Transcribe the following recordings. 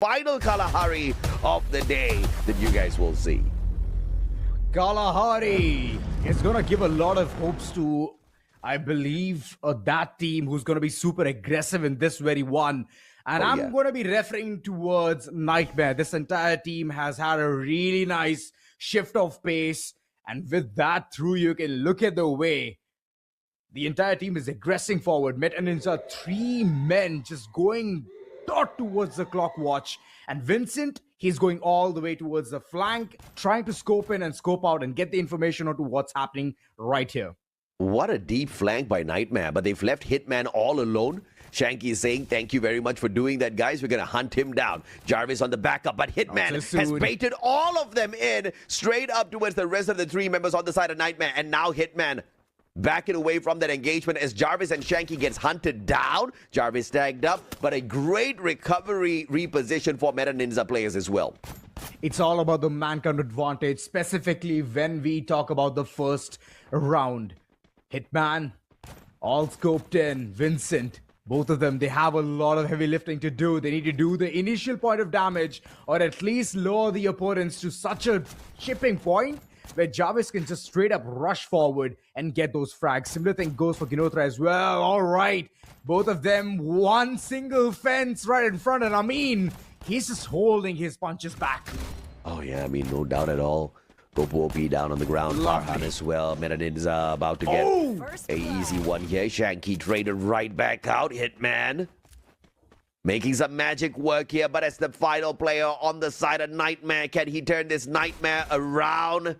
final Kalahari of the day that you guys will see. Kalahari is going to give a lot of hopes to, I believe, that team who's going to be super aggressive in this very one. And I'm going to be referring towards Nightmare. This entire team has had a really nice shift of pace. And with that through, you can look at the way the entire team is aggressing forward. Meta Ninza, 3 men just going dot towards the clock watch. And Vincent, he's going all the way towards the flank, trying to scope in and scope out and get the information onto what's happening right here. What a deep flank by Nightmare, but they've left Hitman all alone. Shanky is saying, thank you very much for doing that, guys. We're going to hunt him down. Jarvis on the backup, but Hitman has baited all of them in straight up towards the rest of the 3 members on the side of Nightmare. And now Hitman backing away from that engagement as Jarvis and Shanky gets hunted down. Jarvis tagged up, but a great recovery reposition for Meta Ninza players as well. It's all about the man count advantage, specifically when we talk about the first round. Hitman, all scoped in. Vincent, both of them, they have a lot of heavy lifting to do. They need to do the initial point of damage or at least lower the opponents to such a chipping point where Jarvis can just straight up rush forward and get those frags. Similar thing goes for Ginotra as well. All right, both of them, one single fence right in front. And I mean, he's just holding his punches back. Oh yeah, I mean, no doubt at all. Gopu down on the ground. Farhan as well. Meta Ninza about to get a easy one here. Shanky traded right back out. Hitman making some magic work here, but as the final player on the side of Nightmare, can he turn this Nightmare around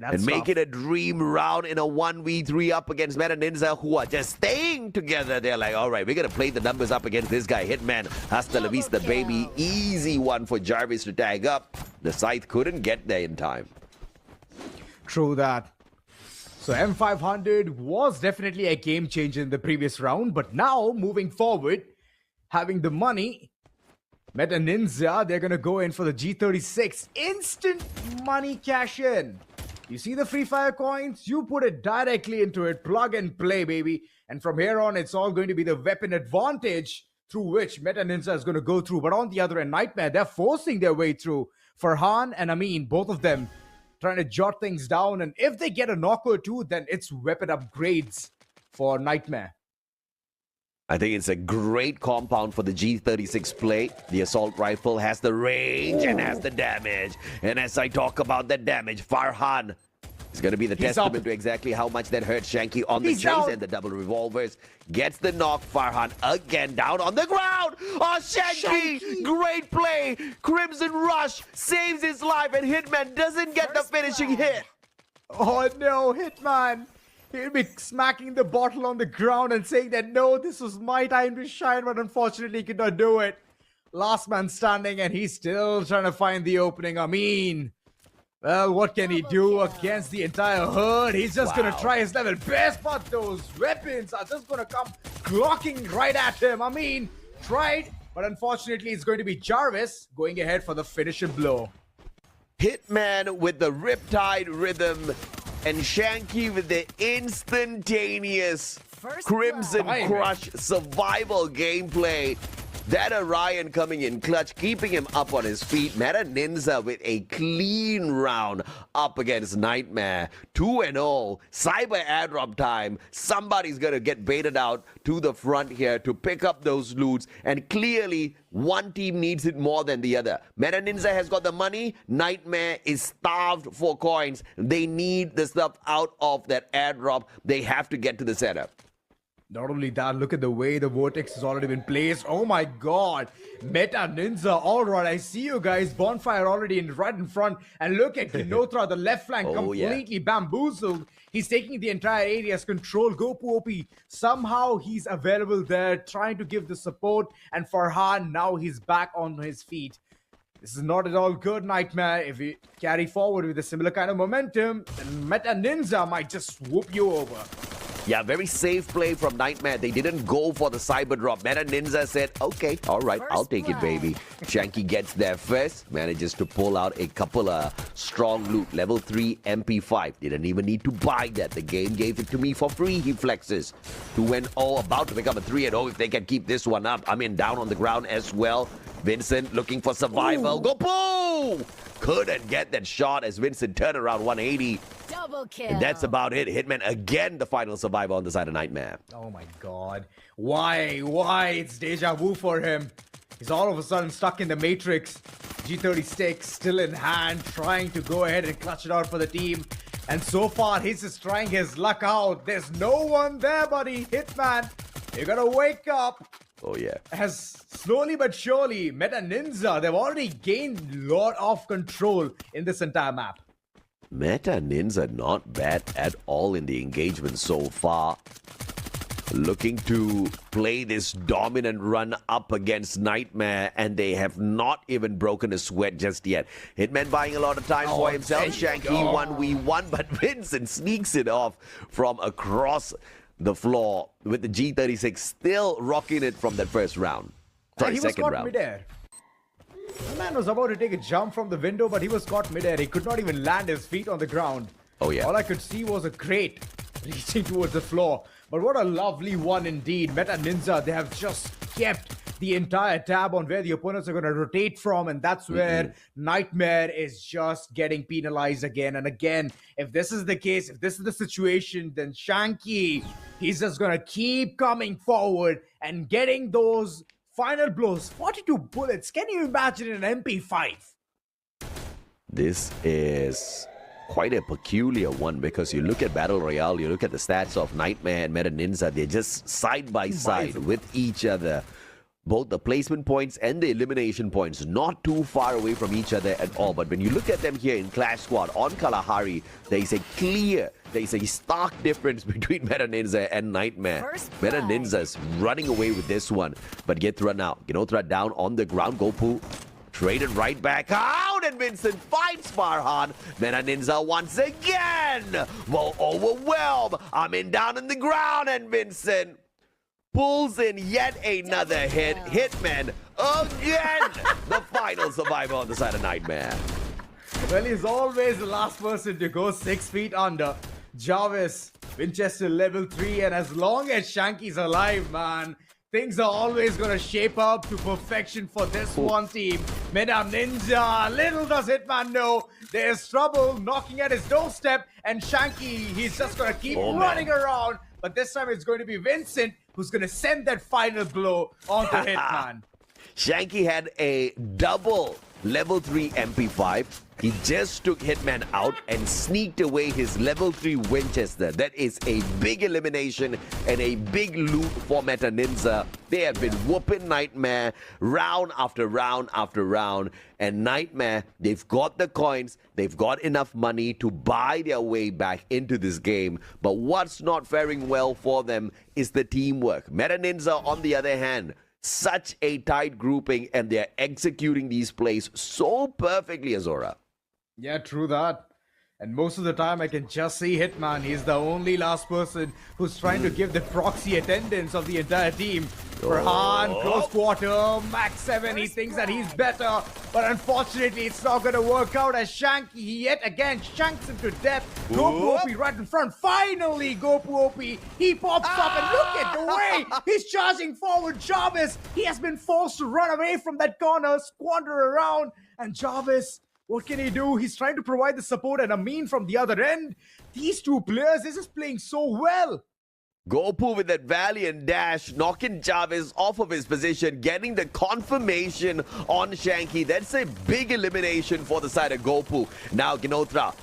and make it a dream round in a 1v3 up against Meta Ninza, who are just staying together? They're like, all right, we're going to play the numbers up against this guy. Hitman, hasta la vista, baby. Easy one for Jarvis to tag up. The Scythe couldn't get there in time. True that. So M500 was definitely a game changer in the previous round, but now moving forward, having the money, Meta Ninja, they're going to go in for the G36. Instant money cash in. You see the Free Fire coins? You put it directly into it. Plug and play, baby. And from here on, it's all going to be the weapon advantage through which Meta Ninja is going to go through. But on the other end, Nightmare, they're forcing their way through. Farhan and Amin, both of them trying to jot things down. And if they get a knock or two, then it's weapon upgrades for Nightmare. I think it's a great compound for the G36 play. The assault rifle has the range and has the damage. And as I talk about that damage, Farhan is going to be the testament to exactly how much that hurt Shanky on the chase. And the double revolvers gets the knock. Farhan again down on the ground. Oh, Shanky! Great play. Crimson Rush saves his life and Hitman doesn't get the finishing hit. Oh no, Hitman! He'll be smacking the bottle on the ground and saying that, no, this was my time to shine, but unfortunately he could not do it. Last man standing, and he's still trying to find the opening. I mean, well, what can he do against the entire herd? He's just going to try his level best, but those weapons are just going to come clocking right at him. I mean, tried, but unfortunately it's going to be Jarvis going ahead for the finishing blow. Hitman with the Riptide rhythm. And Shanky with the instantaneous Crimson Crush survival gameplay. That Orion coming in clutch, keeping him up on his feet. Meta Ninza with a clean round up against Nightmare. 2-0. Cyber airdrop time. Somebody's going to get baited out to the front here to pick up those loots. And clearly, one team needs it more than the other. Meta Ninza has got the money. Nightmare is starved for coins. They need the stuff out of that airdrop. They have to get to the setup. Not only that, look at the way the vortex has already been placed. Oh my god. Meta Ninja. Alright, I see you guys. Bonfire already right in front. And look at Kinotra, the left flank, completely bamboozled. He's taking the entire area's control. Gopu OP. Somehow he's available there, trying to give the support. And Farhan, now he's back on his feet. This is not at all good, Nightmare. If you carry forward with a similar kind of momentum, then Meta Ninja might just swoop you over. Yeah, very safe play from Nightmare. They didn't go for the cyber drop. Meta Ninza said, okay, all right, I'll take it, baby. Shanky gets there first, manages to pull out a couple of strong loot. Level 3 MP5. Didn't even need to buy that. The game gave it to me for free, he flexes. 2-0, about to become a 3-0 if they can keep this one up. I mean, down on the ground as well. Vincent looking for survival. Go boom! Couldn't get that shot as Vincent turned around 180. Double kill. And that's about it. Hitman again, the final survivor on the side of Nightmare. Oh my god. Why? It's deja vu for him. He's all of a sudden stuck in the Matrix. G36 still in hand, trying to go ahead and clutch it out for the team. And so far, he's just trying his luck out. There's no one there, buddy. Hitman, you gotta wake up. Oh, yeah. As slowly but surely, Meta Ninza, they've already gained a lot of control in this entire map. Meta Ninja not bad at all in the engagement so far. Looking to play this dominant run up against Nightmare, and they have not even broken a sweat just yet. Hitman buying a lot of time for himself. Shanky 1v1, but Vincent sneaks it off from across the floor with the G36 still rocking it from that first round. Sorry, he was second caught round. midair. The man was about to take a jump from the window, but he was caught midair. He could not even land his feet on the ground. Oh, yeah. All I could see was a crate reaching towards the floor. But what a lovely one indeed. Meta Ninja, they have just kept the entire tab on where the opponents are going to rotate from, and that's where Nightmare is just getting penalized again and again. If this is the case, if this is the situation, then Shanky, he's just going to keep coming forward and getting those final blows. 42 bullets. Can you imagine an MP5? This is quite a peculiar one because you look at Battle Royale, you look at the stats of Nightmare and Meta Ninja, they're just side by side with each other. Both the placement points and the elimination points not too far away from each other at all. But when you look at them here in Clash Squad on Kalahari, there is a stark difference between Meta Ninja and Nightmare. Meta Ninja's running away with this one, but Githra now. Ginothra down on the ground. Gopu traded right back out, and Vincent fights Farhan. Meta Ninja once again will overwhelm. Down in the ground, and Vincent pulls in yet another hit. Hitman again, the final survivor on the side of Nightmare. Well, he's always the last person to go 6 feet under. Jarvis, Winchester level 3, and as long as Shanky's alive, man, things are always going to shape up to perfection for this one team. Meta Ninja, little does Hitman know, there's trouble knocking at his doorstep, and Shanky, he's just going to keep running around. But this time it's going to be Vincent who's going to send that final blow onto Hitman. Shanky had a double level 3 MP5. He just took Hitman out and sneaked away his level 3 Winchester. That is a big elimination and a big loot for Meta Ninja. They have been whooping Nightmare round after round after round. And Nightmare, they've got the coins, they've got enough money to buy their way back into this game. But what's not faring well for them is the teamwork. Meta Ninja, on the other hand, such a tight grouping, and they're executing these plays so perfectly, Azora. Yeah, true that. And most of the time I can just see Hitman. He's the only last person who's trying to give the proxy attendance of the entire team. Farhan, close quarter, max 7. He thinks that he's better, but unfortunately it's not going to work out as Shanky yet again shanks him to death. Gopu OP right in front. Finally, Gopu OP, he pops up, and look at the way he's charging forward. Jarvis, he has been forced to run away from that corner, squander around, and Jarvis, what can he do? He's trying to provide the support, and Amin from the other end. These two players, this is playing so well. Gopu with that valiant dash, knocking Jarvis off of his position, getting the confirmation on Shanky. That's a big elimination for the side of Gopu. Now Ginothra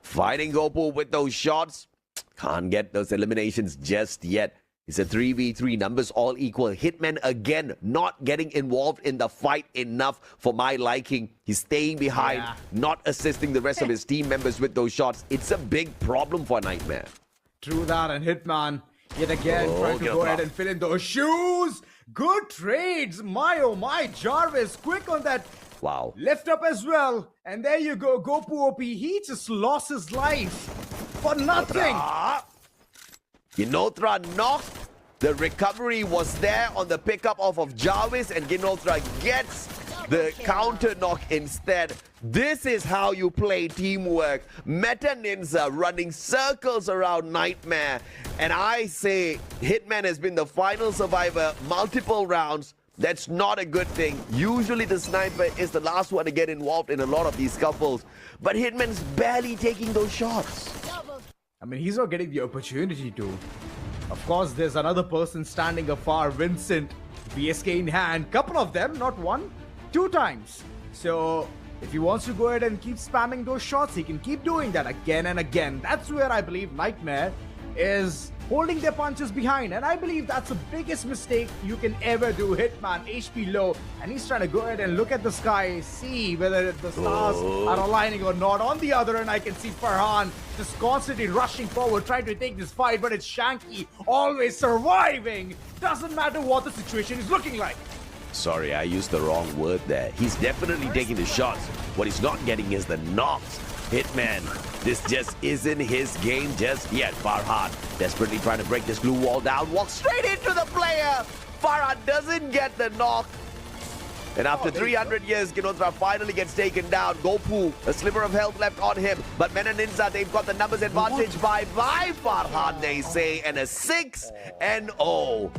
fighting Gopu with those shots. Can't get those eliminations just yet. It's a 3v3, numbers all equal. Hitman again not getting involved in the fight enough for my liking. He's staying behind, not assisting the rest of his team members with those shots. It's a big problem for Nightmare. True that, and Hitman yet again trying to go ahead and fill in those shoes. Good trades. My oh my, Jarvis quick on that. Wow. Lift up as well. And there you go, Gopu OP. He just lost his life for nothing. Ginothra knocked. The recovery was there on the pickup off of Jarvis, and Ginothra gets the counter knock instead. This is how you play teamwork. Meta Ninza running circles around Nightmare. And I say Hitman has been the final survivor multiple rounds. That's not a good thing. Usually the sniper is the last one to get involved in a lot of these scuffles. But Hitman's barely taking those shots. I mean, he's not getting the opportunity to. Of course, there's another person standing afar, Vincent, BSK in hand. Couple of them, not one, 2 times. So if he wants to go ahead and keep spamming those shots, he can keep doing that again and again. That's where I believe Nightmare is holding their punches behind, and I believe that's the biggest mistake you can ever do. Hitman, HP low, and he's trying to go ahead and look at the sky, see whether the stars are aligning or not. On the other end, I can see Farhan just constantly rushing forward, trying to take this fight, but it's Shanky always surviving. Doesn't matter what the situation is looking like. Sorry, I used the wrong word there. He's definitely taking the shots. What he's not getting is the knocks. Hitman, this just isn't his game just yet. Farhan desperately trying to break this glue wall down. Walks straight into the player. Farhan doesn't get the knock. And after 300 years, Ginothra finally gets taken down. Gopu, a sliver of health left on him. But Meta Ninza, they've got the numbers advantage by Farhan, they say. And a 6-0.